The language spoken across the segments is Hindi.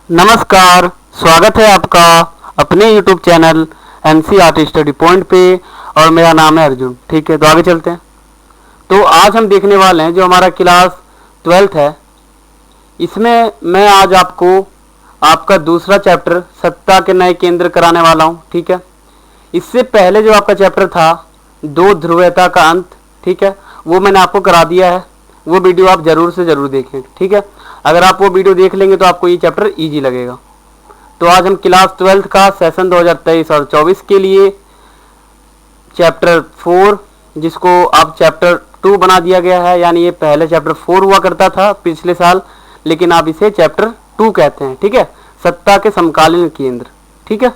नमस्कार, स्वागत है आपका अपने YouTube channel NCERT study point पे और मेरा नाम है अर्जुन। ठीक है, तो आगे चलते हैं। तो आज हम देखने वाले हैं जो हमारा क्लास 12th है, इसमें मैं आज आपको आपका दूसरा चैप्टर सत्ता के नए केंद्र कराने वाला हूं। ठीक है, इससे पहले जो आपका चैप्टर था दो ध्रुवता का अंत, ठीक है, वो मैंने आपको करा दिया है। वो वीडियो आप जरूर से जरूर देखें। ठीक है, अगर आप वो वीडियो देख लेंगे तो आपको ये चैप्टर इजी लगेगा। तो आज हम क्लास 12th का सेशन 2023 और 24 के लिए चैप्टर 4, जिसको अब चैप्टर 2 बना दिया गया है, यानी ये पहले चैप्टर 4 हुआ करता था पिछले साल, लेकिन आप इसे चैप्टर 2 कहते हैं। ठीक है, सत्ता के समकालीन केंद्र। ठीक है,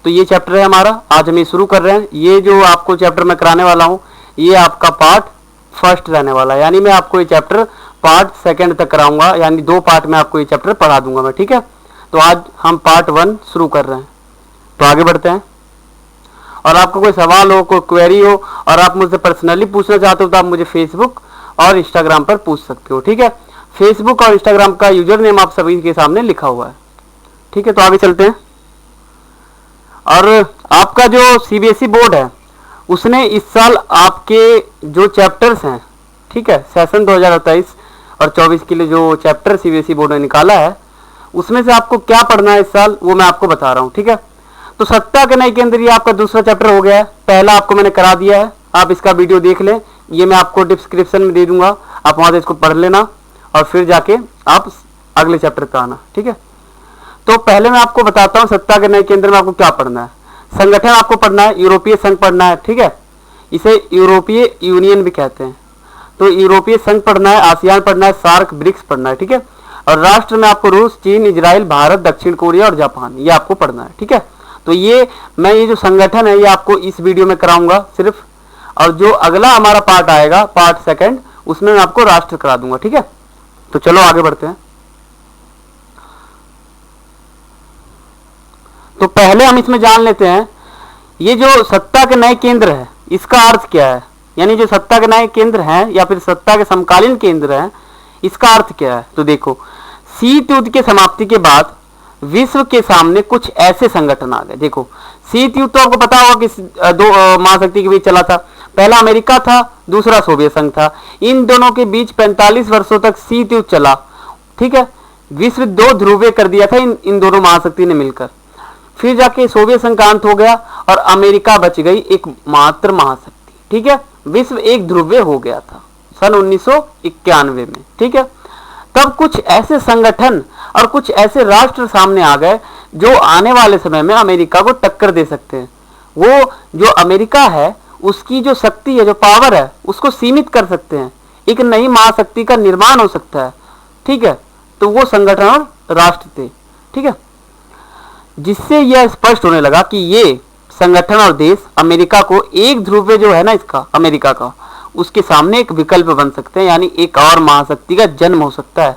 तो ये चैप्टर है हमारा, आज हम ये शुरू कर रहे हैं। ये जो आपको चैप्टर मैं कराने वाला हूँ ये आपका पार्ट फर्स्ट रहने वाला है, यानी मैं आपको ये चैप्टर पार्ट सेकंड तक कराऊंगा, यानी 2 पार्ट में आपको ये चैप्टर पढ़ा दूंगा मैं। ठीक है, तो आज हम पार्ट 1 शुरू कर रहे हैं, तो आगे बढ़ते हैं। और आपको कोई सवाल हो, कोई क्वेरी हो और आप मुझसे पर्सनली पूछना चाहते हो तो आप मुझे फेसबुक और इंस्टाग्राम पर पूछ सकते हो। ठीक है, फेसबुक और इंस्टाग्राम का यूजर नेम आप सभी के सामने लिखा हुआ है। ठीक है, तो आगे चलते हैं। और आपका जो CBSE बोर्ड है उसने इस साल आपके जो चैप्टर्स हैं, ठीक है, सेशन 2023 और 24 के लिए जो चैप्टर CBSE बोर्ड ने निकाला है उसमें से आपको क्या पढ़ना है इस साल वो मैं आपको बता रहा हूँ। ठीक है, तो सत्ता के नए केंद्र ये आपका दूसरा चैप्टर हो गया है। पहला आपको मैंने करा दिया है, आप इसका वीडियो देख लें, ये मैं आपको डिस्क्रिप्शन में दे दूंगा, आप वहां से इसको पढ़ लेना और फिर जाके आप अगले चैप्टर पे आना। ठीक है, तो पहले मैं आपको बताता हूँ सत्ता के नए केंद्र में आपको क्या पढ़ना है। संगठन आपको पढ़ना है, यूरोपीय संघ पढ़ना है। ठीक है, इसे यूरोपीय यूनियन भी कहते हैं। तो यूरोपीय संघ पढ़ना है, आसियान पढ़ना है, सार्क, ब्रिक्स पढ़ना है। ठीक है, और राष्ट्र में आपको रूस, चीन, इजराइल, भारत, दक्षिण कोरिया और जापान, ये आपको पढ़ना है। ठीक है, तो ये जो संगठन है ये आपको इस वीडियो में कराऊंगा सिर्फ, और जो अगला हमारा पार्ट आएगा पार्ट सेकंड उसमें मैं आपको राष्ट्र करा दूंगा। ठीक है, तो चलो आगे बढ़ते हैं। तो पहले हम इसमें जान लेते हैं ये जो सत्ता के नए केंद्र है इसका अर्थ क्या है, यानी जो सत्ता के नए केंद्र हैं या फिर सत्ता के समकालीन केंद्र हैं इसका अर्थ क्या है। तो देखो, शीत युद्ध के समाप्ति के बाद विश्व के सामने कुछ ऐसे संगठन आ गए। देखो, शीत युद्ध तो आपको पता होगा कि दो महाशक्ति के बीच चला था, पहला अमेरिका था, दूसरा सोवियत संघ था। इन दोनों के बीच 45 वर्षों तक शीत युद्ध चला। ठीक है, विश्व 2 ध्रुवीय कर दिया था इन दोनों महाशक्ति ने मिलकर। फिर जाके सोवियत संघ का अंत हो गया और अमेरिका बच गई एकमात्र महाशक्ति। ठीक है, विश्व एक ध्रुवीय हो गया था सन 1991 में। ठीक है, तब कुछ ऐसे संगठन और कुछ ऐसे राष्ट्र सामने आ गए जो आने वाले समय में अमेरिका को टक्कर दे सकते हैं। वो जो अमेरिका है उसकी जो शक्ति है, जो पावर है, उसको सीमित कर सकते हैं, एक नई महाशक्ति का निर्माण हो सकता है। ठीक है, तो वो संगठन और राष्ट्र थे। ठीक है, जिससे यह स्पष्ट होने लगा कि ये संगठन और देश अमेरिका को एक ध्रुव जो है ना इसका अमेरिका का, उसके सामने एक विकल्प बन सकते हैं, यानी एक और महाशक्ति का जन्म हो सकता है।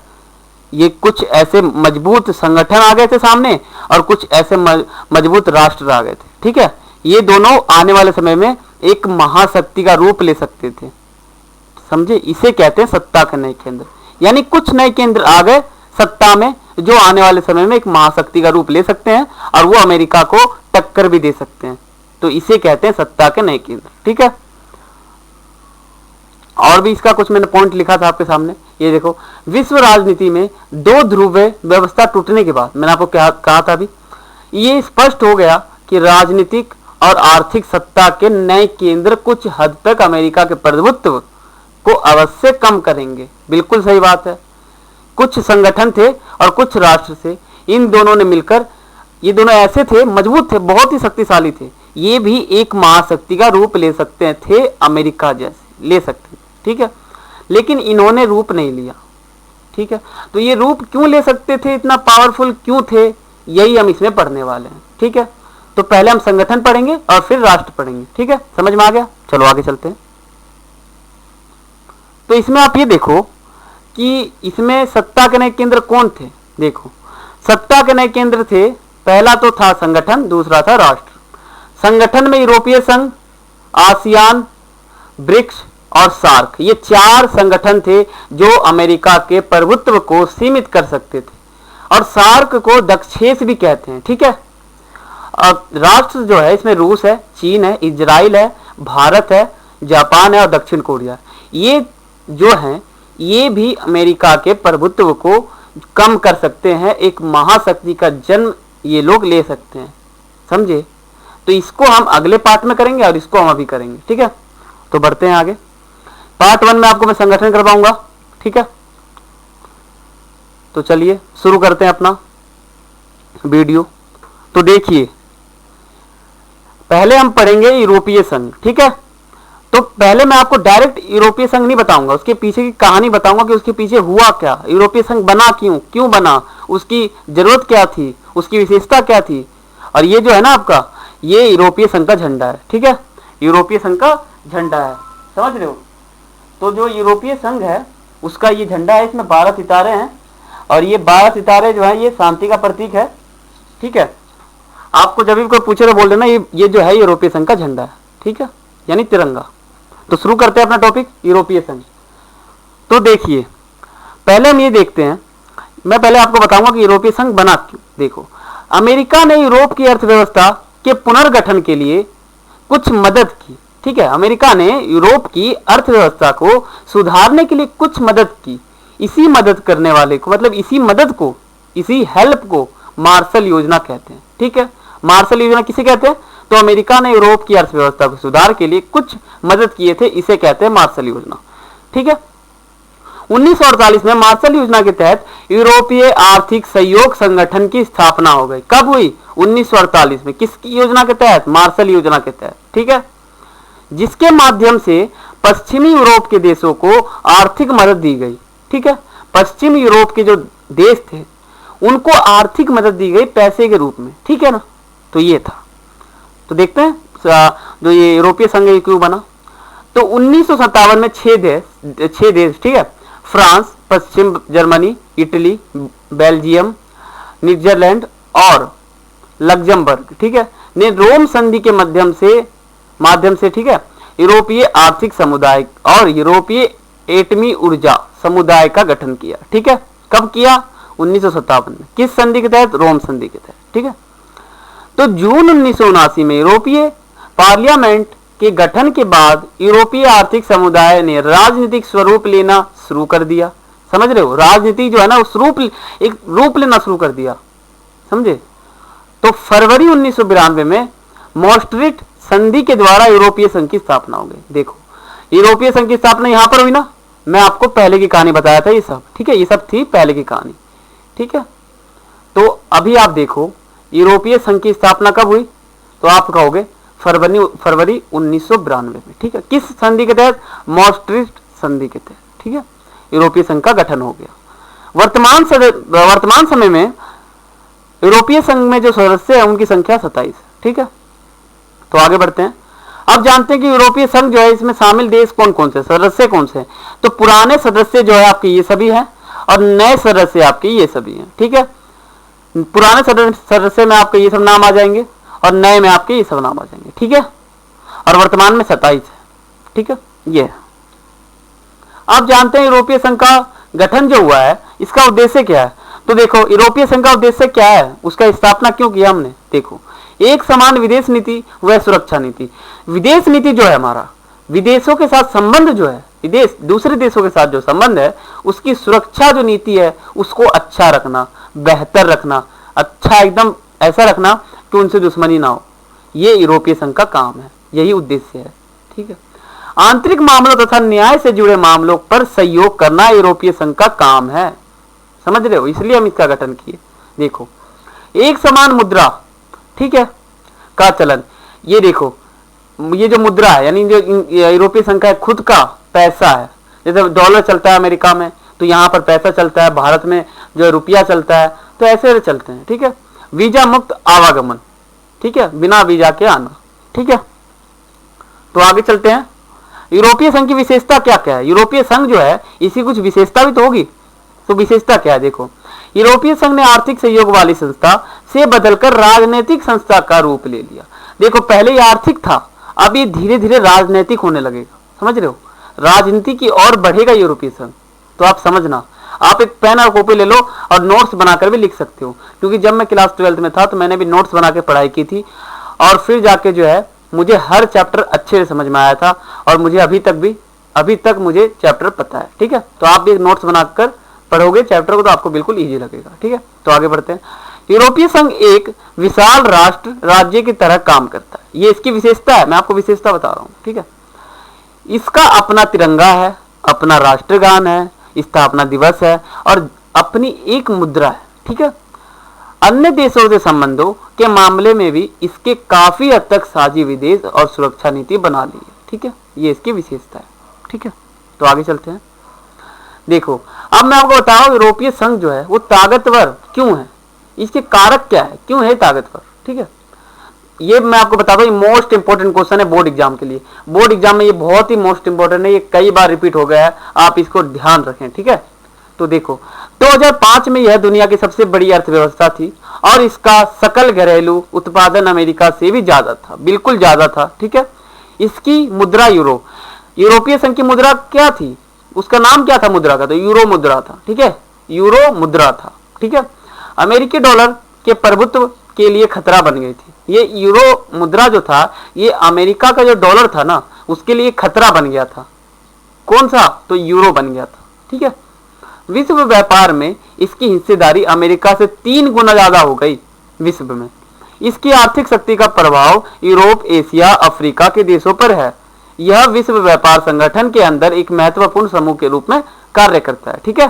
ये कुछ ऐसे मजबूत संगठन आ गए थे सामने और कुछ ऐसे मजबूत राष्ट्र आ गए थे। ठीक है, ये दोनों आने वाले समय में एक महाशक्ति का रूप ले सकते थे। समझे, इसे कहते हैं सत्ता के नए केंद्र, यानी कुछ नए केंद्र आ गए सत्ता में जो आने वाले समय में एक महाशक्ति का रूप ले सकते हैं और वो अमेरिका को टक्कर भी दे सकते हैं। तो इसे कहते हैं सत्ता के नए केंद्र। ठीक है, और भी इसका कुछ मैंने पॉइंट लिखा था आपके सामने, ये देखो, विश्व राजनीति में 2 ध्रुवीय व्यवस्था टूटने के बाद मैंने आपको क्या कहा था अभी, ये स्पष्ट हो गया कि राजनीतिक और आर्थिक सत्ता के नए केंद्र कुछ हद तक अमेरिका के प्रभुत्व को अवश्य कम करेंगे। बिल्कुल सही बात है, कुछ संगठन थे और कुछ राष्ट्र थे, इन दोनों ने मिलकर, ये दोनों ऐसे थे, मजबूत थे, बहुत ही शक्तिशाली थे, ये भी एक महाशक्ति का रूप ले सकते थे, अमेरिका जैसे ले सकते थे। ठीक है, लेकिन इन्होंने रूप नहीं लिया। ठीक है, तो ये रूप क्यों ले सकते थे, इतना पावरफुल क्यों थे, यही हम इसमें पढ़ने वाले हैं। ठीक है, तो पहले हम संगठन पढ़ेंगे और फिर राष्ट्र पढ़ेंगे। ठीक है, समझ में आ गया, चलो आगे चलते हैं। तो इसमें आप ये देखो कि इसमें सत्ता के नए केंद्र कौन थे। देखो, सत्ता के नए केंद्र थे, पहला तो था संगठन, दूसरा था राष्ट्र। संगठन में यूरोपीय संघ, आसियान, ब्रिक्स और सार्क, ये 4 संगठन थे जो अमेरिका के प्रभुत्व को सीमित कर सकते थे। और सार्क को दक्षेस भी कहते हैं। ठीक है, राष्ट्र जो है इसमें रूस है, चीन है, इजराइल है, भारत है, जापान है और दक्षिण कोरिया। ये जो हैं ये भी अमेरिका के प्रभुत्व को कम कर सकते हैं, एक महाशक्ति का जन्म ये लोग ले सकते हैं, समझे। तो इसको हम अगले पार्ट में करेंगे और इसको हम अभी करेंगे। ठीक है, तो बढ़ते हैं आगे। पार्ट 1 में आपको मैं संगठन करवाऊंगा। ठीक है, तो चलिए शुरू करते हैं अपना वीडियो। तो देखिए, पहले हम पढ़ेंगे यूरोपीय संघ। ठीक है, तो पहले मैं आपको डायरेक्ट यूरोपीय संघ नहीं बताऊंगा, उसके पीछे की कहानी बताऊंगा कि उसके पीछे हुआ क्या, यूरोपीय संघ बना क्यों बना, उसकी जरूरत क्या थी, उसकी विशेषता क्या थी। और ये जो है ना आपका, ये यूरोपीय संघ का झंडा है। ठीक है, यूरोपीय संघ का झंडा है, समझ रहे हो। तो जो यूरोपीय संघ है उसका ये झंडा है, इसमें 12 सितारे हैं और ये 12 सितारे जो है ये शांति का प्रतीक है। ठीक है, आपको जब भी कोई पूछे तो बोल देना ये जो है यूरोपीय संघ का झंडा है। ठीक है, यानी तिरंगा। तो शुरू करते हैं अपना टॉपिक यूरोपीय संघ। तो देखिए, पहले हम ये देखते हैं, मैं पहले आपको बताऊंगा कि यूरोपीय संघ बना क्यों। देखो, अमेरिका ने यूरोप की अर्थव्यवस्था के पुनर्गठन के लिए कुछ मदद की। ठीक है, अमेरिका ने यूरोप की अर्थव्यवस्था को सुधारने के लिए कुछ मदद की। इसी मदद करने वाले को, मतलब इसी मदद को, इसी हेल्प को मार्शल योजना कहते हैं। ठीक है, मार्शल योजना किसे कहते हैं, तो अमेरिका ने यूरोप की अर्थव्यवस्था को सुधार के लिए कुछ मदद किए थे, इसे कहते हैं मार्शल योजना। ठीक है, 1948 में मार्शल योजना के तहत यूरोपीय आर्थिक सहयोग संगठन की स्थापना हो गई। कब हुई, 1948 में। किसकी योजना के तहत, मार्शल योजना के तहत। ठीक है, जिसके माध्यम से पश्चिमी यूरोप के देशों को आर्थिक मदद दी गई। ठीक है, पश्चिम यूरोप के जो देश थे उनको आर्थिक मदद दी गई पैसे के रूप में। ठीक है ना, तो ये था। तो देखते हैं जो ये यूरोपीय संघ क्यों बना। तो 1957 में 6 देश, ठीक है, फ्रांस, पश्चिम जर्मनी, इटली, बेल्जियम, नीदरलैंड और लग्जमबर्ग, ठीक है, ने रोम संधि के माध्यम से ठीक है, यूरोपीय आर्थिक समुदाय और यूरोपीय एटमी ऊर्जा समुदाय का गठन किया। ठीक है, कब किया, 1957 में। किस संधि के तहत, रोम संधि के तहत। ठीक है, तो जून 1979 में यूरोपीय पार्लियामेंट के गठन के बाद यूरोपीय आर्थिक समुदाय ने राजनीतिक स्वरूप लेना शुरू कर दिया। समझ रहे हो, राजनीति जो है ना उस एक रूप लेना शुरू कर दिया, समझे। तो फरवरी 1992 में मॉस्ट्रिट संधि के द्वारा यूरोपीय संघ की स्थापना हो गई। देखो, यूरोपीय संघ की स्थापना यहां पर हुई ना, मैं आपको पहले की कहानी बताया था ये सब। ठीक है, ये सब थी पहले की कहानी। ठीक है, तो अभी आप देखो यूरोपीय संघ की स्थापना कब हुई, तो आप कहोगे फरवरी 1992 में। ठीक है, किस संधि के तहत, मॉस्ट्रिट संधि के तहत। ठीक है, यूरोपीय संघ का गठन हो गया। वर्तमान समय में यूरोपीय संघ में जो सदस्य है उनकी संख्या 27। ठीक है, तो आगे बढ़ते हैं। अब जानते हैं कि यूरोपीय संघ जो है इसमें शामिल देश कौन कौन से, सदस्य कौन से हैं। तो पुराने सदस्य जो है आपके ये सभी हैं और नए सदस्य आपके ये सभी हैं। ठीक है, पुराने सदस्य में आपके ये सब नाम आ जाएंगे और नए में आपके ये सब नाम आ जाएंगे। ठीक है, और वर्तमान में 27 है। ठीक है, ये आप जानते हैं यूरोपीय संघ का गठन जो हुआ है इसका उद्देश्य क्या है। तो देखो, यूरोपीय संघ का उद्देश्य क्या है, उसका स्थापना क्यों किया हमने। देखो, एक समान विदेश नीति व सुरक्षा नीति। विदेश नीति जो है हमारा, विदेशों के साथ संबंध जो है, विदेश दूसरे देशों के साथ जो संबंध है उसकी सुरक्षा जो नीति है उसको अच्छा रखना, बेहतर रखना, अच्छा एकदम ऐसा रखना कि उनसे दुश्मनी ना हो। ये यूरोपीय संघ का काम है, यही उद्देश्य है। ठीक है, आंतरिक मामलों तथा न्याय से जुड़े मामलों पर सहयोग करना यूरोपीय संघ का काम है। समझ रहे हो, इसलिए हम इसका गठन किए। देखो, एक समान मुद्रा, ठीक है, का चलन। ये देखो, ये जो मुद्रा है यानी जो यूरोपीय संघ का खुद का पैसा है, जैसे डॉलर चलता है अमेरिका में तो यहाँ पर पैसा चलता है, भारत में जो रुपया चलता है, तो ऐसे चलते हैं। ठीक है, वीजा मुक्त आवागमन, ठीक है, बिना वीजा के आना। ठीक है, तो आगे चलते हैं। यूरोपीय संघ की विशेषता क्या क्या है। यूरोपीय संघ जो है इसी कुछ विशेषता भी तो होगी, तो विशेषता क्या है। देखो, यूरोपीय संघ ने आर्थिक सहयोग वाली संस्था से बदलकर राजनीतिक संस्था का रूप ले लिया। देखो, पहले ये आर्थिक था, अब ये धीरे धीरे राजनीतिक होने लगेगा। समझ रहे हो, राजनीति की ओर बढ़ेगा यूरोपीय संघ। तो आप समझना, आप एक पेन और कॉपी ले लो और नोट्स बनाकर भी लिख सकते हो, क्योंकि जब मैं क्लास 12th में था तो मैंने भी नोट्स बना के पढ़ाई की थी और फिर जाके जो है मुझे हर चैप्टर अच्छे से समझ में आया था और मुझे अभी तक मुझे चैप्टर पता है। ठीक है, तो आप भी नोट्स बनाकर पढ़ोगे चैप्टर को तो आपको बिल्कुल ईजी लगेगा। ठीक है, तो आगे बढ़ते हैं। यूरोपीय संघ एक विशाल राष्ट्र राज्य की तरह काम करता है, ये इसकी विशेषता है, मैं आपको विशेषता बता रहा हूं। ठीक है, इसका अपना तिरंगा है, अपना राष्ट्रगान है, स्थापना दिवस है और अपनी एक मुद्रा है। ठीक है, अन्य देशों से संबंधों के मामले में भी इसके काफी हद तक साझी विदेश और सुरक्षा नीति बना ली है। ठीक है, ये इसकी विशेषता है। ठीक है, तो आगे चलते हैं। देखो, अब मैं आपको बताऊं यूरोपीय संघ जो है वो ताकतवर क्यों है, इसके कारक क्या है, क्यों है ताकतवर। ठीक है, ये मैं आपको बता दूं, मोस्ट इंपोर्टेंट क्वेश्चन है बोर्ड एग्जाम के लिए। बोर्ड एग्जाम में ये बहुत ही मोस्ट इंपोर्टेंट है, ये कई बार रिपीट हो गया है, आप इसको ध्यान रखें। ठीक है, तो देखो 2005 में यह दुनिया की सबसे बड़ी अर्थव्यवस्था थी और इसका सकल घरेलू उत्पादन अमेरिका से भी ज्यादा था, बिल्कुल ज्यादा था। ठीक है, इसकी मुद्रा यूरो, यूरोपीय संघ की मुद्रा क्या थी, उसका नाम क्या था मुद्रा का, तो यूरो मुद्रा था। ठीक है, यूरो मुद्रा था। ठीक है, अमेरिकी डॉलर के प्रभुत्व के लिए खतरा बन गई थी। ये यूरो मुद्रा जो था ये अमेरिका का जो डॉलर था ना उसके लिए खतरा बन गया था। कौन सा, तो यूरो बन गया था। ठीक है, विश्व व्यापार में इसकी हिस्सेदारी अमेरिका से 3 गुना ज्यादा हो गई विश्व में। इसकी आर्थिक शक्ति का प्रभाव यूरोप, एशिया, अफ्रीका के देशों पर है। यह विश्व व्यापार संगठन के अंदर एक महत्वपूर्ण समूह के रूप में कार्य करता है। ठीक है,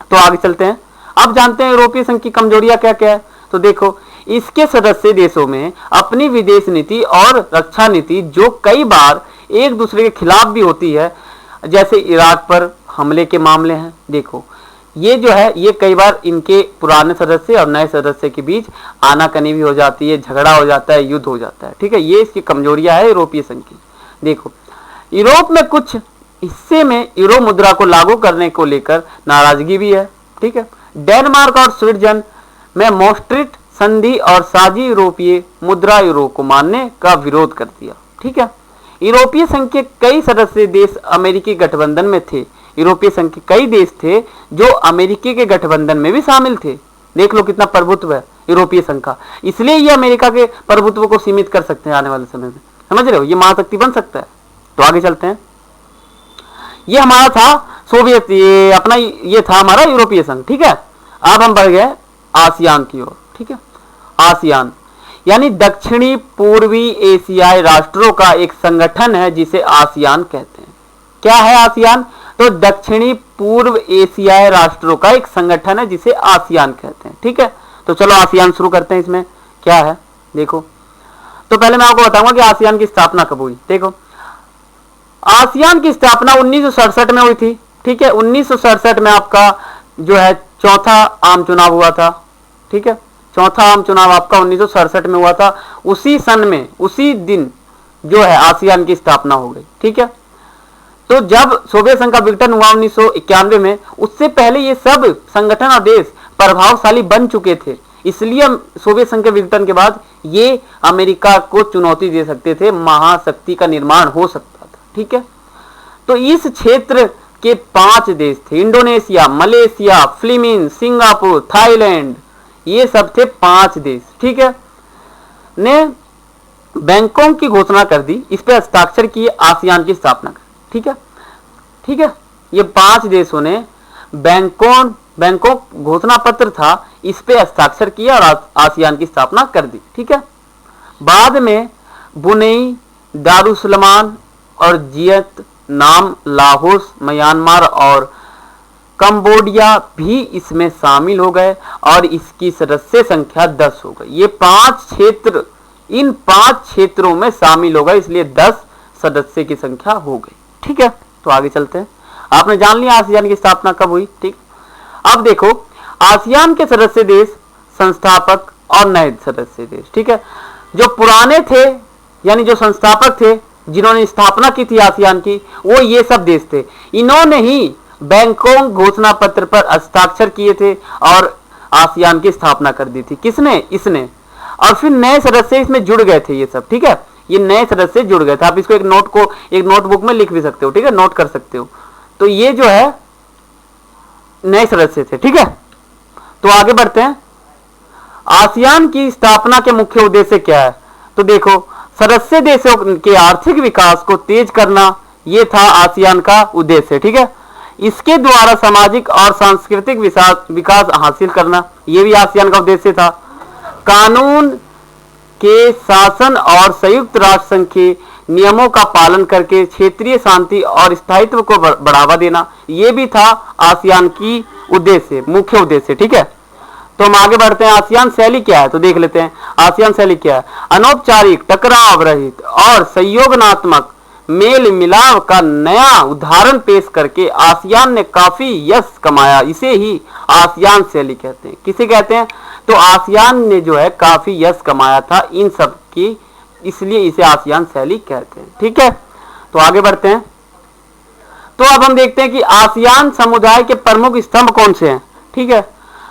तो आगे चलते हैं। अब जानते हैं यूरोपीय संघ की कमजोरियां क्या क्या है। तो देखो, इसके सदस्य देशों में अपनी विदेश नीति और रक्षा नीति जो कई बार एक दूसरे के खिलाफ भी होती है, जैसे इराक पर हमले के मामले हैं। देखो, ये जो है ये कई बार इनके पुराने सदस्य और नए सदस्य के बीच आनाकानी भी हो जाती है, झगड़ा हो जाता है, युद्ध हो जाता है। ठीक है, ये इसकी कमजोरियां है यूरोपीय संघ की। देखो, यूरोप में कुछ हिस्से में यूरो मुद्रा को लागू करने को लेकर नाराजगी भी है। ठीक है, डेनमार्क और स्विट्जरलैंड में मॉस्ट्रिट संधि और साझी यूरोपीय मुद्रा यूरो को मानने का विरोध कर दिया। ठीक है, यूरोपीय संघ के कई सदस्य देश अमेरिकी गठबंधन में थे। यूरोपीय संघ के कई देश थे जो अमेरिकी के गठबंधन में भी शामिल थे। देख लो कितना प्रभुत्व है यूरोपीय संघ का, इसलिए ये अमेरिका के प्रभुत्व को सीमित कर सकते हैं आने वाले समय में। समझ रहे हो, ये महाशक्ति बन सकता है। तो आगे चलते हैं। ये हमारा था सोवियत, ये अपना ये था हमारा यूरोपीय संघ। ठीक है, अब हम बढ़ गए आसियान की ओर। ठीक है, आसियान यानी दक्षिणी पूर्वी एशियाई राष्ट्रों का एक संगठन है जिसे आसियान कहते हैं। क्या है आसियान, तो दक्षिणी पूर्व एशियाई राष्ट्रों का एक संगठन है जिसे आसियान कहते हैं। ठीक है, तो चलो आसियान शुरू करते हैं। इसमें क्या है देखो, तो पहले मैं आपको बताऊंगा कि आसियान की स्थापना कब हुई। देखो, आसियान की स्थापना 1967 में हुई थी। ठीक है, 1967 में आपका जो है चौथा आम चुनाव हुआ था। ठीक है, चौथा आम चुनाव आपका 1967 में हुआ था। उसी सन में, उसी दिन जो है आसियान की स्थापना हो गई। ठीक है, तो जब सोवियत संघ का विघटन हुआ 1991 में, उससे पहले ये सब संगठन और देश प्रभावशाली बन चुके थे। इसलिए सोवियत संघ के विघटन के बाद ये अमेरिका को चुनौती दे सकते थे, महाशक्ति का निर्माण हो सकता था। ठीक है, तो इस क्षेत्र के 5 देश थे, Indonesia, Malaysia, Philippines, Singapore, Thailand, ये सब थे 5 देश। ठीक है, ने बैंकॉक की घोषणा कर दी, इस पर हस्ताक्षर किए, आसियान की स्थापना कर। ठीक है, ठीक है, ये 5 देशों ने बैंकॉक घोषणा पत्र था, इस पे हस्ताक्षर किया और आसियान की स्थापना कर दी। ठीक है, बाद में ब्रुनेई, दारुसलामान और वियतनाम, लाओस, म्यांमार और कंबोडिया भी इसमें शामिल हो गए और इसकी सदस्य संख्या 10 हो गई। ये 5 क्षेत्र, इन 5 क्षेत्रों में शामिल हो गए, इसलिए 10 सदस्य की संख्या हो गई। ठीक है, तो आगे चलते हैं। आपने जान लिया आसियान की स्थापना कब हुई। ठीक, अब देखो आसियान के सदस्य देश, संस्थापक और नए सदस्य देश। ठीक है, जो पुराने थे यानी जो संस्थापक थे जिन्होंने स्थापना की थी आसियान की, वो ये सब देश थे। इन्होंने ही बैंकॉक घोषणा पत्र पर हस्ताक्षर किए थे और आसियान की स्थापना कर दी थी। किसने, इसने। और फिर नए सदस्य इसमें जुड़ गए थे ये सब। ठीक है, ये नए सदस्य जुड़ गए थे। आप इसको एक नोटबुक में लिख भी सकते हो। ठीक है, नोट कर सकते हो। तो ये जो है नए सदस्य थे। ठीक है, तो आगे बढ़ते हैं। आसियान की स्थापना के मुख्य उद्देश्य क्या है? तो देखो, सदस्य देशों के आर्थिक विकास को तेज करना, यह था आसियान का उद्देश्य। ठीक है, इसके द्वारा सामाजिक और सांस्कृतिक विकास हासिल करना, यह भी आसियान का उद्देश्य था। कानून के शासन और संयुक्त राष्ट्र संघ के नियमों का पालन करके क्षेत्रीय शांति और स्थायित्व को बढ़ावा देना, यह भी था आसियान की उद्देश्य, मुख्य उद्देश्य। ठीक है, तो हम आगे बढ़ते हैं। आसियान शैली क्या है? तो देख लेते हैं आसियान शैली क्या है। अनौपचारिक, टकराव रहित और संयोजनात्मक मेल मिलाप का नया उदाहरण पेश करके आसियान ने काफी यश कमाया। इसे ही आसियान शैली कहते हैं। किसे कहते हैं? तो आसियान ने जो है काफी यश कमाया था इन सब की, इसलिए इसे आसियान शैली कहते हैं। ठीक है, तो आगे बढ़ते हैं। तो अब हम देखते हैं कि आसियान समुदाय के प्रमुख स्तंभ कौन से हैं। ठीक है,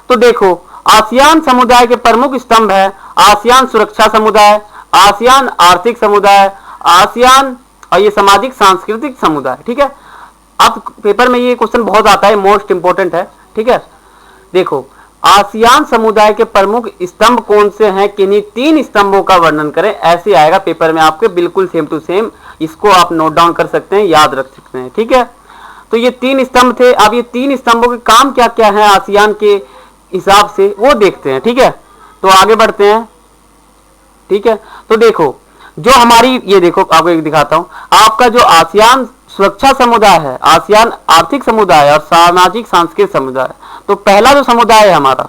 तो देखो, आसियान समुदाय के प्रमुख स्तंभ है आसियान सुरक्षा समुदाय, आसियान आर्थिक समुदाय, आसियान और ये सामाजिक सांस्कृतिक समुदाय। ठीक है, अब पेपर में ये क्वेश्चन बहुत आता है, मोस्ट इंपोर्टेंट है। ठीक है, देखो, आसियान समुदाय के प्रमुख स्तंभ कौन से हैं, किन्हीं 3 स्तंभों का वर्णन करें, ऐसे आएगा पेपर में आपके, बिल्कुल सेम टू सेम। इसको आप नोट डाउन कर सकते हैं, याद रख सकते हैं। ठीक है, तो ये 3 स्तंभ थे। अब ये 3 स्तंभों के काम क्या क्या है आसियान के हिसाब से, वो देखते हैं। ठीक है, तो आगे बढ़ते हैं। ठीक है, तो देखो, जो हमारी ये देखो, आपको एक दिखाता हूं, आपका जो आसियान सुरक्षा समुदाय है, आसियान आर्थिक समुदाय और सामाजिक सांस्कृतिक समुदाय, तो पहला जो समुदाय है हमारा,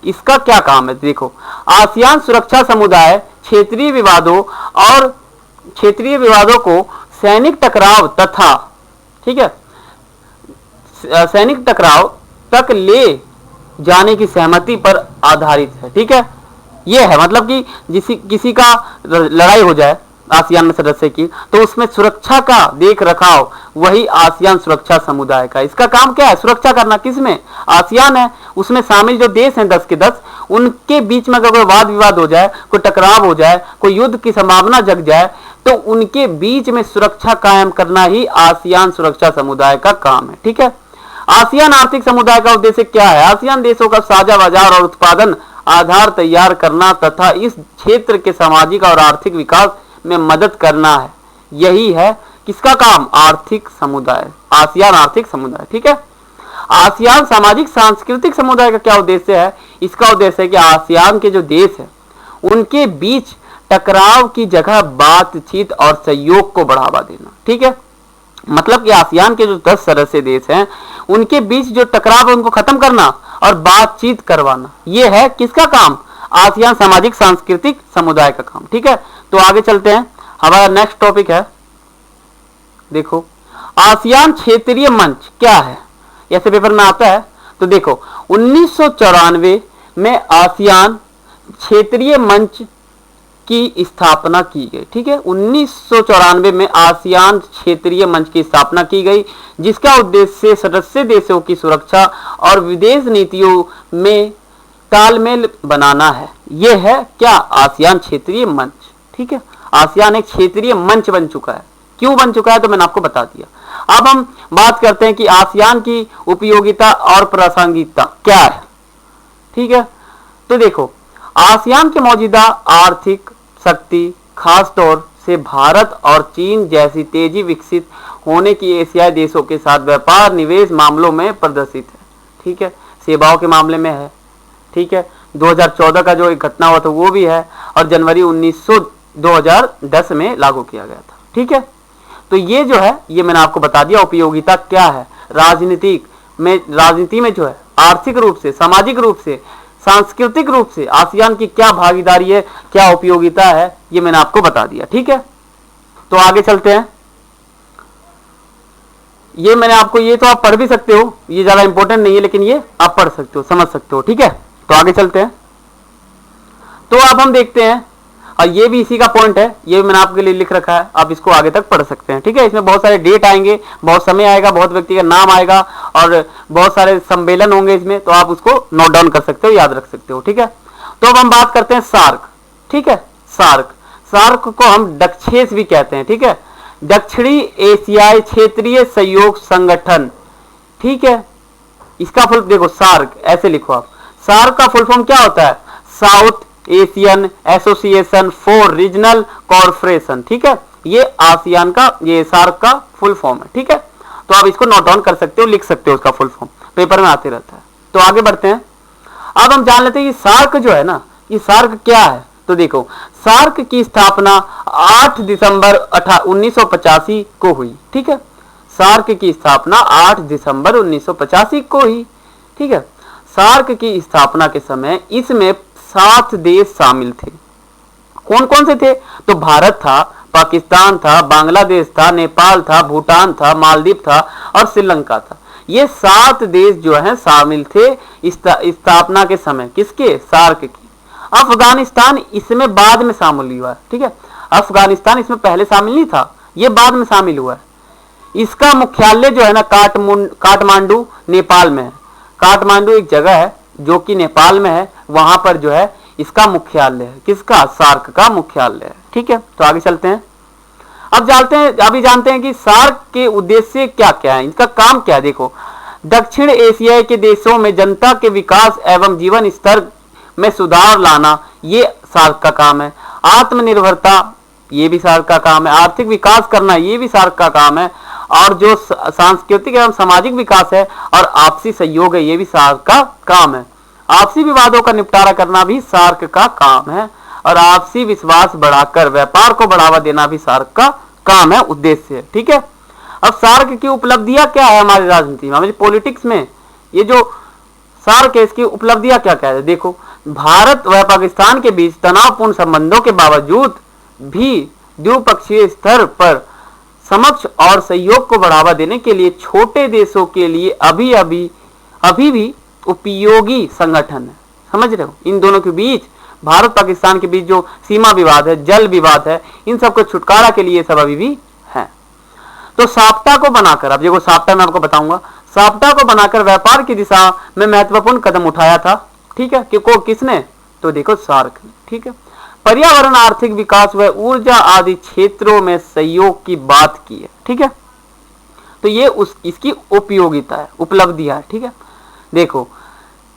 इसका क्या काम है? देखो, आसियान सुरक्षा समुदाय क्षेत्रीय विवादों को सैनिक टकराव तथा, ठीक है, सैनिक टकराव तक ले जाने की सहमति पर आधारित है। ठीक है, यह है मतलब कि किसी का लड़ाई हो जाए आसियान में सदस्य की, तो उसमें सुरक्षा का देख रखाव वही आसियान सुरक्षा समुदाय का। इसका काम क्या है? सुरक्षा करना। किसमें? आसियान है, उसमें शामिल जो देश हैं 10 के 10, उनके बीच में अगर कोई वाद विवाद हो जाए, कोई टकराव हो जाए, कोई युद्ध की संभावना जग जाए, तो उनके बीच में सुरक्षा कायम करना ही आसियान सुरक्षा समुदाय का काम है। ठीक है, आसियान आर्थिक समुदाय का उद्देश्य क्या है? आसियान देशों का साझा बाजार और उत्पादन आधार तैयार करना तथा इस क्षेत्र के सामाजिक और आर्थिक विकास में मदद करना है। यही है किसका काम? आर्थिक समुदाय, आसियान आर्थिक समुदाय। ठीक है, आसियान सामाजिक सांस्कृतिक समुदाय का क्या उद्देश्य है? इसका उद्देश्य है कि आसियान के जो देश है उनके बीच टकराव की जगह बातचीत और सहयोग को बढ़ावा देना। ठीक है, मतलब कि आसियान के जो 10 सदस्य देश हैं उनके बीच जो टकराव है उनको खत्म करना और बातचीत करवाना, यह है किसका काम? आसियान सामाजिक सांस्कृतिक समुदाय का काम। ठीक है, तो आगे चलते हैं। हमारा नेक्स्ट टॉपिक है, देखो, आसियान क्षेत्रीय मंच क्या है? ऐसे पेपर में आता है। तो देखो, 1994 में आसियान क्षेत्रीय मंच की स्थापना की गई। ठीक है, 1994 में आसियान क्षेत्रीय मंच की स्थापना की गई, जिसका उद्देश्य सदस्य देशों की सुरक्षा और विदेश नीतियों में तालमेल बनाना है। यह है क्या? आसियान क्षेत्रीय मंच। ठीक है, आसियान एक क्षेत्रीय मंच बन चुका है। क्यों बन चुका है? तो मैंने आपको बता दिया। अब हम बात करते हैं कि आसियान की उपयोगिता और प्रासंगिकता क्या है। ठीक है, तो देखो, आसियान की मौजूदा आर्थिक शक्ति खास तौर से भारत और चीन जैसी तेजी विकसित होने की एशियाई देशों के साथ व्यापार निवेश मामलों में प्रदर्शित है। ठीक है, सेवाओं के मामले में है। ठीक है, 2014 का जो एक घटना हुआ था वो भी है, और जनवरी 2010 में लागू किया गया था। ठीक है, तो ये जो है ये मैंने आपको बता दिया उपयोगिता क्या है। राजनीति में जो है आर्थिक रूप से, सामाजिक रूप से, सांस्कृतिक रूप से आसियान की क्या भागीदारी है, क्या उपयोगिता है, ये मैंने आपको बता दिया। ठीक है, तो आगे चलते हैं। ये मैंने आपको, ये तो आप पढ़ भी सकते हो, ये ज्यादा इंपॉर्टेंट नहीं है, लेकिन ये आप पढ़ सकते हो, समझ सकते हो। ठीक है, तो आगे चलते हैं। तो अब हम देखते हैं, और ये भी इसी का पॉइंट है, ये मैंने आपके लिए लिख रखा है, आप इसको आगे तक पढ़ सकते हैं। ठीक है, इसमें बहुत सारे डेट आएंगे, बहुत समय आएगा, बहुत व्यक्ति का नाम आएगा और बहुत सारे सम्मेलन होंगे इसमें, तो आप उसको नोट डाउन कर सकते हो, याद रख सकते हो। ठीक है, तो अब हम बात करते हैं सार्क। ठीक है, सार्क को हम डक्षेस भी कहते हैं। ठीक है, दक्षिणी एशियाई क्षेत्रीय सहयोग संगठन। ठीक है, इसका फुल देखो सार्क, ऐसे लिखो आप। सार्क का फुल फॉर्म क्या होता है? South Asian association for regional corporation, ठीक है। ये आसियान का, ये सार्क का फुल फॉर्म है, ठीक है। तो आप इसको नोट डाउन कर सकते हो, लिख सकते हो उसका फुल फॉर्म, पेपर में आते रहता है। तो आगे बढ़ते हैं। अब हम जान लेते हैं कि सार्क जो है ना, ये सार्क क्या है। तो देखो, सार्क की स्थापना 8 दिसंबर 1985 को हुई, ठीक है। सार्क की स्थापना 8 दिसंबर 1985 को हुई, ठीक है। सार्क की स्थापना के समय इसमें 7 देश शामिल थे। कौन कौन से थे? तो भारत था, पाकिस्तान था, बांग्लादेश था, नेपाल था, भूटान था, मालदीव था और श्रीलंका था। ये 7 देश जो हैं शामिल थे स्थापना के समय, किसके? सार्क की। अफगानिस्तान इसमें बाद में शामिल हुआ है, ठीक है। अफगानिस्तान इसमें पहले शामिल नहीं था, ये बाद में शामिल हुआ है। इसका मुख्यालय जो है ना काठमांडू नेपाल में है। काठमांडू एक जगह है जो कि नेपाल में है, वहां पर जो है इसका मुख्यालय है। किसका? सार्क का मुख्यालय है, ठीक है। तो आगे चलते हैं। अभी जानते हैं कि सार्क के उद्देश्य क्या क्या है, इनका काम क्या है। देखो, दक्षिण एशिया के देशों में जनता के विकास एवं जीवन स्तर में सुधार लाना, ये सार्क का काम है। आत्मनिर्भरता, ये भी सार्क का काम है। आर्थिक विकास करना, ये भी सार्क का काम है। और जो सांस्कृतिक एवं सामाजिक विकास है और आपसी सहयोग है, ये भी सार्क का काम है। आपसी विवादों का निपटारा करना भी सार्क का काम है। और आपसी विश्वास बढ़ाकर व्यापार को बढ़ावा देना भी सार्क का काम है, उद्देश्य है, ठीक है। अब सार्क की उपलब्धियां क्या है हमारी राजनीति में, हमारी पॉलिटिक्स में? ये जो सार्क है, इसकी उपलब्धियां क्या क्या है? देखो, भारत व पाकिस्तान के बीच तनावपूर्ण संबंधों के बावजूद भी द्विपक्षीय स्तर पर समक्ष और सहयोग को बढ़ावा देने के लिए छोटे देशों के लिए अभी भी उपयोगी संगठन है। समझ रहे हो? इन दोनों के बीच, भारत पाकिस्तान के बीच जो सीमा विवाद है, जल विवाद है, इन सबको छुटकारा के लिए सब अभी भी है। तो साप्टा को बनाकर, अब देखो साप्टा मैं आपको बताऊंगा, साप्टा को बनाकर व्यापार की दिशा में महत्वपूर्ण कदम उठाया था, ठीक है। किसने? तो देखो सार्क ने, ठीक है। पर्यावरण, आर्थिक विकास व ऊर्जा आदि क्षेत्रों में सहयोग की बात की है, ठीक है। तो ये इसकी उपयोगिता है, उपलब्धियां है, ठीक है। देखो,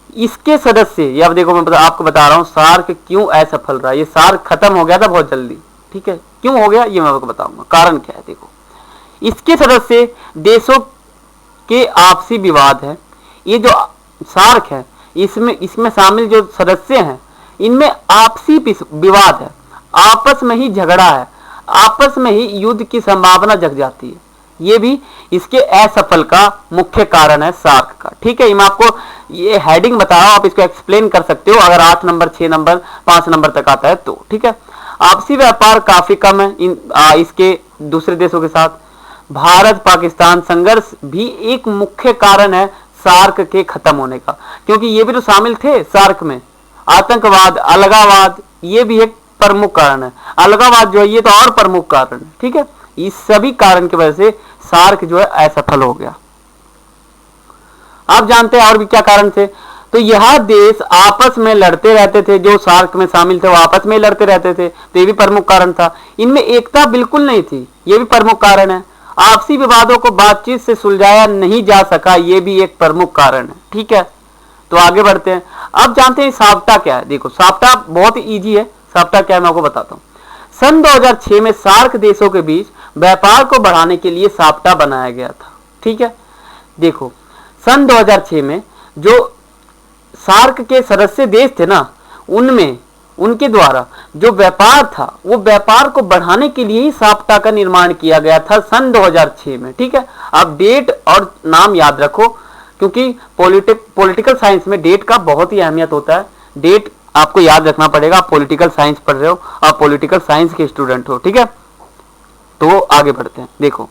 इसके सदस्य, या देखो मैं आपको बता रहा हूं सार्क क्यों असफल रहा। ये सार्क खत्म हो गया था बहुत जल्दी, ठीक है। क्यों हो गया ये मैं आपको बताऊंगा, कारण क्या है। देखो, इसके सदस्य देशों के आपसी विवाद है। ये जो सार्क है, इसमें शामिल जो सदस्य हैं, इनमें आपसी विवाद है, आपस में ही झगड़ा है, आपस में ही युद्ध की संभावना जग जाती है। ये भी इसके असफल का मुख्य कारण है सार्क का, ठीक है। मैं आपको ये हेडिंग बता रहा हूं, आप इसको एक्सप्लेन कर सकते हो अगर 8 नंबर 6 नंबर 5 नंबर तक आता है तो, ठीक है। आपसी व्यापार काफी कम है इसके दूसरे देशों के साथ। भारत पाकिस्तान संघर्ष भी एक मुख्य कारण है सार्क के खत्म होने का, क्योंकि ये भी तो शामिल थे सार्क में। आतंकवाद, अलगावाद, ये भी एक प्रमुख कारण है। अलगावाद जो है ये तो और प्रमुख कारण है, ठीक है। इस सभी कारण की वजह से सार्क जो है असफल हो गया। आप जानते हैं और भी क्या कारण थे। तो यह देश आपस में लड़ते रहते थे, जो सार्क में शामिल थे वो आपस में लड़ते रहते थे, तो ये भी प्रमुख कारण था। इनमें एकता बिल्कुल नहीं थी, ये भी प्रमुख कारण है। आपसी विवादों को बातचीत से सुलझाया नहीं जा सका, ये भी एक प्रमुख कारण है, ठीक है। तो आगे बढ़ते हैं। अब जानते हैं साप्टा क्या है। देखो, साप्टा बहुत इजी है। साप्टा क्या है मैं आपको बताता हूँ। सन 2006 में सार्क देशों के बीच व्यापार को बढ़ाने के लिए साप्टा बनाया गया था, ठीक है। देखो, सन 2006 में जो सार्क के सदस्य देश थे ना, उनमें उनके द्वारा जो व्यापार था, वो व्यापार को बढ़ाने के लिए ही साप्टा का निर्माण किया गया था सन 2006 में, ठीक है। आप डेट और नाम याद रखो, क्योंकि पॉलिटिकल साइंस में डेट का बहुत ही अहमियत होता है। डेट आपको याद रखना पड़ेगा। आप पॉलिटिकल साइंस पढ़ रहे हो, आप पॉलिटिकल साइंस के स्टूडेंट हो, ठीक है। तो आगे बढ़ते हैं। देखो,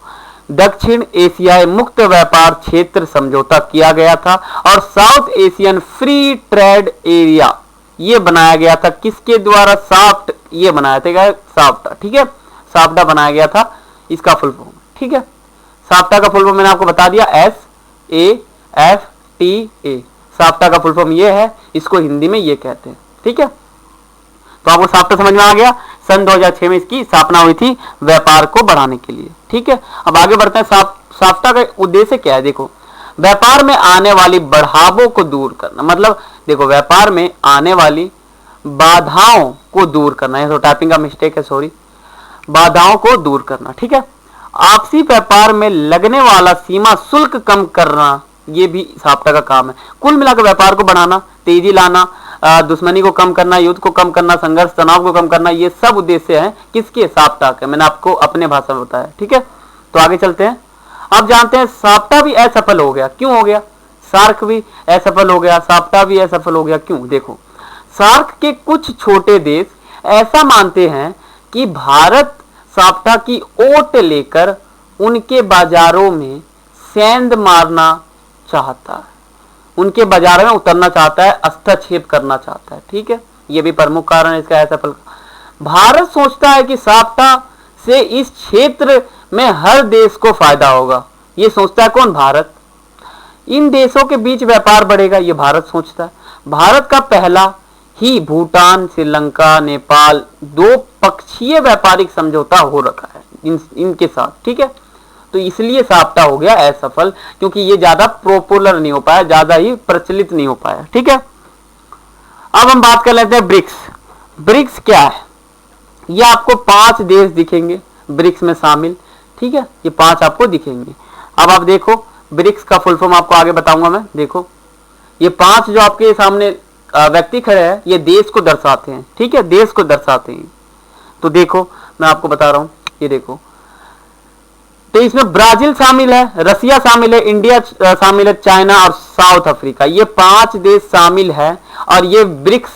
दक्षिण एशियाई मुक्त व्यापार क्षेत्र समझौता किया गया था और south Asian free trade area ये बनाया गया था। किसके द्वारा? साफ्ट, ये बनाया था साफ्टा, ठीक है। साफ्टा बनाया गया था, इसका फुल फॉर्म, ठीक है। साफ्टा का फुल फॉर्म मैंने आपको बता दिया, SAFTA। साफ्टा का फुल फॉर्म ये है, इसको हिंदी में ये कहते हैं, ठीक है। तो आपको साफ्टा समझ में आ गया। सन 2006 में इसकी स्थापना हुई थी व्यापार को बढ़ाने के लिए, ठीक है। अब आगे बढ़ते हैं। साफ्टा का उद्देश्य क्या है। देखो, व्यापार में आने वाली बढ़ावों को दूर करना, मतलब देखो व्यापार में आने वाली बाधाओं को दूर करना, ये तो टाइपिंग का मिस्टेक है, सॉरी, बाधाओं को दूर करना, ठीक है। आपसी व्यापार में लगने वाला सीमा शुल्क कम करना, ये भी साप्ताह का काम है। कुल मिलाकर व्यापार को बढ़ाना, तेजी लाना, दुश्मनी को कम करना, युद्ध को कम करना, संघर्ष तनाव को कम करना, ये सब उद्देश्य है किसके? साप्ताह के। मैंने आपको अपने भाषा में बताया, ठीक है। तो आगे चलते हैं। अब जानते हैं साप्ताह भी असफल हो गया, क्यों हो गया? सार्क भी असफल हो गया, साप्ताह भी असफल हो गया, क्यों? देखो, सार्क के कुछ छोटे देश ऐसा मानते हैं कि भारत साप्ताह की ओट लेकर उनके बाजारों में सेंध मारना चाहता है, उनके बाजार में उतरना चाहता है, हस्तक्षेप करना चाहता है, ठीक है। यह भी प्रमुख कारण है इसका असफल। भारत सोचता है कि साप्ताह से इस क्षेत्र में हर देश को फायदा होगा। ये सोचता है कौन? भारत। इन देशों के बीच व्यापार बढ़ेगा, ये भारत सोचता है। भारत का पहला ही भूटान, श्रीलंका, नेपाल दो पक्षीय व्यापारिक समझौता हो रखा है इनके साथ, ठीक है। तो इसलिए साप्ताह हो गया असफल, क्योंकि ये ज्यादा पॉपुलर नहीं हो पाया, ज्यादा ही प्रचलित नहीं हो पाया, ठीक है। अब हम बात कर लेते हैं ब्रिक्स। ब्रिक्स क्या है? ये आपको 5 देश दिखेंगे ब्रिक्स में शामिल, ठीक है। ये 5 आपको दिखेंगे। अब आप देखो, ब्रिक्स का फुल फॉर्म आपको आगे बताऊंगा मैं। देखो, ये 5 जो आपके सामने व्यक्ति खड़े हैं, ये देश को दर्शाते हैं, ठीक है, देश को दर्शाते हैं। तो देखो, मैं आपको बता रहा हूं, ये देखो, तो इसमें ब्राजील शामिल है, रसिया शामिल है, इंडिया शामिल है, चाइना और साउथ अफ्रीका, ये 5 देश शामिल है। और ये ब्रिक्स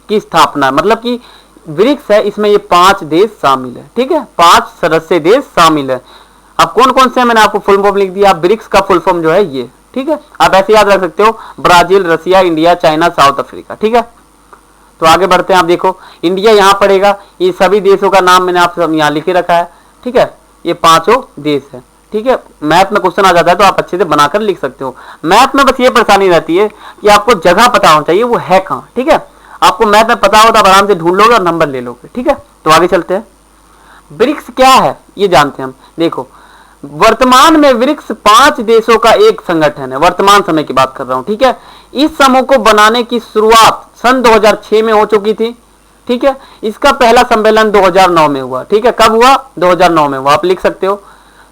की स्थापना, मतलब कि ब्रिक्स है, इसमें ये 5 देश शामिल है, ठीक है, 5 सदस्य देश शामिल है। अब कौन कौन से, मैंने आपको फुल फॉर्म लिख दिया। ब्रिक्स का फुल फॉर्म जो है ये, ठीक है, आप ऐसे याद रख सकते हो, ब्राजील, रसिया, इंडिया, चाइना, साउथ अफ्रीका, ठीक है। तो आगे बढ़ते हैं। आप देखो, इंडिया यहाँ पड़ेगा, ये सभी देशों का नाम मैंने आपसे यहाँ लिखे रखा है, ठीक है, ये 5 देश है, ठीक है। मैथ में क्वेश्चन आ जाता है तो आप अच्छे से बनाकर लिख सकते हो। मैथ में बस ये परेशानी रहती है कि आपको जगह पता होना चाहिए वो है कहाँ, ठीक है। आपको मैथ में पता हो तो आप आराम से ढूंढ लोगे और नंबर ले लोगे, ठीक है। तो आगे चलते हैं। ब्रिक्स क्या है ये जानते हैं हम। देखो, वर्तमान में ब्रिक्स 5 देशों का एक संगठन है, वर्तमान समय की बात कर रहा हूं, ठीक है। इस समूह को बनाने की शुरुआत सन 2006 में हो चुकी थी, ठीक है। इसका पहला सम्मेलन 2009 में हुआ, ठीक है। कब हुआ? 2009 में हुआ, आप लिख सकते हो।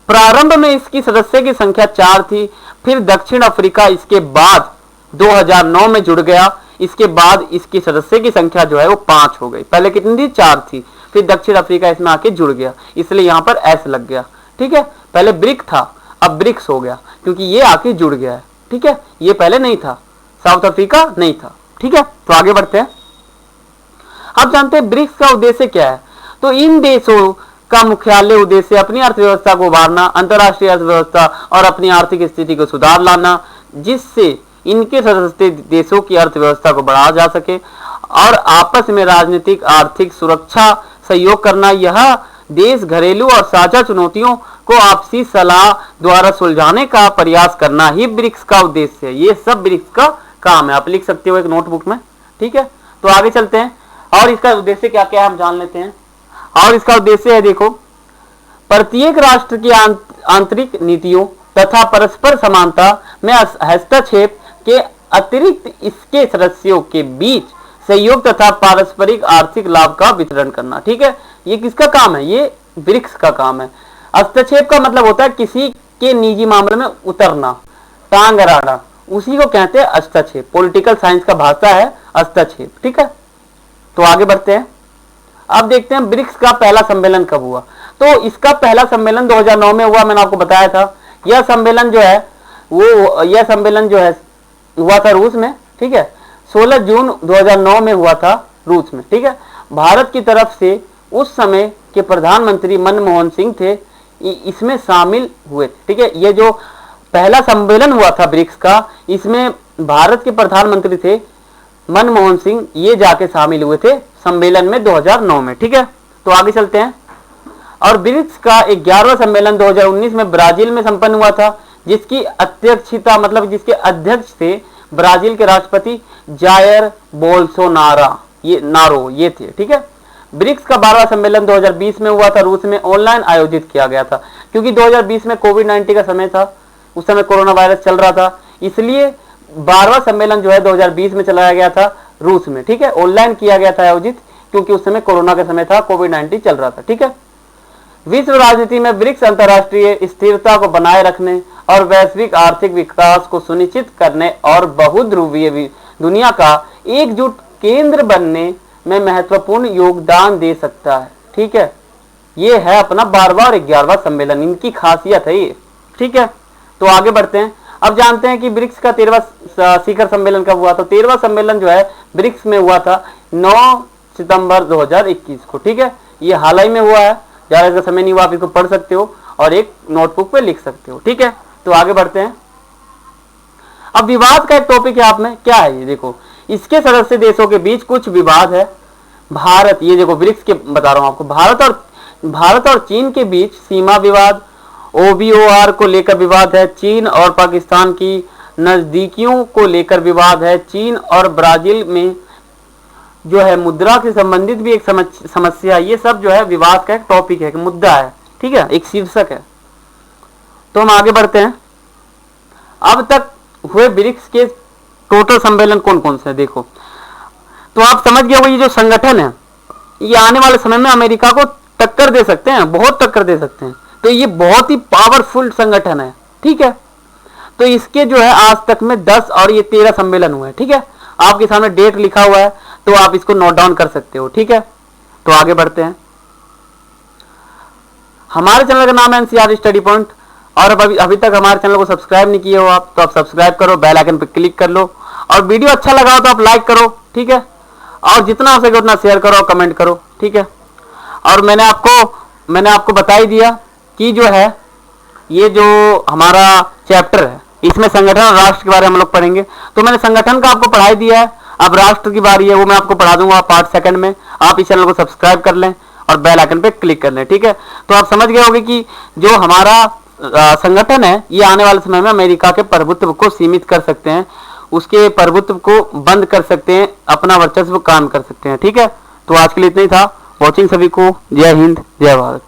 प्रारंभ में इसकी सदस्य की संख्या 4 थी, फिर दक्षिण अफ्रीका इसके बाद 2009 में जुड़ गया। इसके बाद इसकी सदस्य की संख्या जो है वो 5 हो गई। पहले कितनी थी? 4 थी, फिर दक्षिण अफ्रीका इसमें आके जुड़ गया, इसलिए यहां पर एस लग गया, ठीक है। पहले ब्रिक था, अब ब्रिक्स हो गया, क्योंकि ये आके जुड़ गया है, ठीक है। ये पहले नहीं था, साउथ अफ्रीका नहीं था, ठीक है। तो आगे बढ़ते हैं। अब जानते हैं ब्रिक्स का उद्देश्य क्या है। तो इन देशों का मुख्यालय उद्देश्य अपनी अर्थव्यवस्था को उभारना, अंतर्राष्ट्रीय अर्थव्यवस्था और अपनी आर्थिक स्थिति को सुधार लाना, जिससे इनके सदस्य देशों की अर्थव्यवस्था को बढ़ाया जा सके और आपस में राजनीतिक, आर्थिक, सुरक्षा सहयोग करना। यह देश घरेलू और साझा चुनौतियों को आपसी सलाह द्वारा सुलझाने का प्रयास करना ही ब्रिक्स का उद्देश्य है। ये सब ब्रिक्स का काम है, आप लिख सकते हो एक नोटबुक में, ठीक है। तो आगे चलते हैं और इसका उद्देश्य क्या क्या है हम जान लेते हैं। और इसका उद्देश्य है, देखो, प्रत्येक राष्ट्र की आंतरिक नीतियों तथा परस्पर समानता में हस्तक्षेप के अतिरिक्त इसके सदस्यों के बीच सहयोग तथा पारस्परिक आर्थिक लाभ का वितरण करना, ठीक है। ये किसका काम है? ये ब्रिक्स का काम है। हस्तक्षेप का मतलब होता है किसी के निजी मामले में उतरना, टांग अड़ाना, उसी को कहते हैं हस्तक्षेप। पॉलिटिकल साइंस का भाषा है हस्तक्षेप, ठीक है। तो आगे बढ़ते हैं। अब देखते हैं ब्रिक्स का पहला सम्मेलन कब हुआ। तो इसका पहला सम्मेलन 2009 में हुआ, मैंने आपको बताया था। यह सम्मेलन जो है हुआ था रूस में, ठीक है। 16 जून 2009 में हुआ था रूस में, ठीक है। भारत की तरफ से उस समय के प्रधानमंत्री मनमोहन सिंह थे, इसमें शामिल हुए थे, ठीक है। ये जो पहला सम्मेलन हुआ था ब्रिक्स का, इसमें भारत के प्रधानमंत्री थे मनमोहन सिंह, ये जाके शामिल हुए थे सम्मेलन में 2009 में, ठीक है। तो आगे चलते हैं। और ब्रिक्स का 11वां सम्मेलन 2019 में ब्राजील में संपन्न हुआ था, जिसकी अध्यक्षता, मतलब जिसके अध्यक्ष थे ब्राजील के राष्ट्रपति जायर बोल्सोनारो, ये थे, ठीक है। ब्रिक्स का 12वां सम्मेलन 2020 में हुआ था, रूस में ऑनलाइन आयोजित किया गया था, क्योंकि 2020 में कोविड-19 का समय था, उस समय कोरोना वायरस चल रहा था, इसलिए 12वां सम्मेलन जो है 2020 में चलाया गया था रूस में, ठीक है, ऑनलाइन किया गया था आयोजित, क्योंकि उस समय कोरोना का समय था, कोविड-19 चल रहा था, ठीक है। विश्व राजनीति में ब्रिक्स अंतर्राष्ट्रीय स्थिरता को बनाए रखने और वैश्विक आर्थिक विकास को सुनिश्चित करने और बहुध्रुवीय दुनिया का एकजुट केंद्र बनने में महत्वपूर्ण योगदान दे सकता है, ठीक है। ये है अपना 12वां और 11वां सम्मेलन, इनकी खासियत है ये, ठीक है। तो आगे बढ़ते हैं, अब जानते हैं कि ब्रिक्स का 13वां शिखर सम्मेलन कब हुआ। तो 13वां सम्मेलन जो है ब्रिक्स में हुआ था 9 सितंबर 2021 को, ठीक है। ये हाल ही में हुआ है, ज्यादा इसका समय नहीं हुआ, आप इसको पढ़ सकते हो और एक नोटबुक पे लिख सकते हो, ठीक है। तो आगे बढ़ते हैं, अब विवाद का एक टॉपिक है आप में, क्या है ये देखो, इसके सदस्य देशों के बीच कुछ विवाद है। भारत, ये देखो ब्रिक्स के बता रहा हूं आपको, भारत और चीन के बीच सीमा विवाद, OBOR को लेकर विवाद है। चीन और पाकिस्तान की नजदीकियों को लेकर विवाद है। चीन और ब्राजील में जो है मुद्रा से संबंधित भी एक समस्या, ये सब जो है विवाद का एक टॉपिक है, एक मुद्दा है, ठीक है, एक शीर्षक है। तो हम आगे बढ़ते हैं, अब तक हुए ब्रिक्स के टोटल सम्मेलन कौन कौन से हैं देखो। तो आप समझ गए हो, ये जो संगठन है ये आने वाले समय में अमेरिका को टक्कर दे सकते हैं, बहुत टक्कर दे सकते हैं। तो ये बहुत ही पावरफुल संगठन है, ठीक है। तो इसके जो है आज तक में 10 और ये 13 सम्मेलन हुए हैं, ठीक है। आपके सामने डेट लिखा हुआ है, तो आप इसको नोट डाउन कर सकते हो, ठीक है। तो आगे बढ़ते हैं, हमारे चैनल का नाम है NCERT स्टडी पॉइंट, और अभी तक हमारे चैनल को सब्सक्राइब नहीं किए हो आप, तो आप सब्सक्राइब करो, बेल आइकन पर क्लिक कर लो, और वीडियो अच्छा लगा हो तो आप लाइक करो, ठीक है, और जितना हो सके उतना शेयर करो और कमेंट करो, ठीक है। और मैंने आपको बता ही दिया कि जो है ये जो हमारा चैप्टर है इसमें संगठन और राष्ट्र के बारे में हम लोग पढ़ेंगे। तो मैंने संगठन का आपको पढ़ाई दिया है, अब राष्ट्र की बारी है, वो मैं आपको पढ़ा दूंगा 5 सेकंड में। आप इस चैनल को सब्सक्राइब कर लें और बेल आइकन पे क्लिक कर लें, ठीक है। तो आप समझ गए होंगे कि जो हमारा संगठन है ये आने वाले समय में अमेरिका के प्रभुत्व को सीमित कर सकते हैं, उसके प्रभुत्व को बंद कर सकते हैं, अपना वर्चस्व कायम कर सकते हैं, ठीक है। तो आज के लिए इतना ही था। वॉचिंग सभी को, जय हिंद, जय भारत।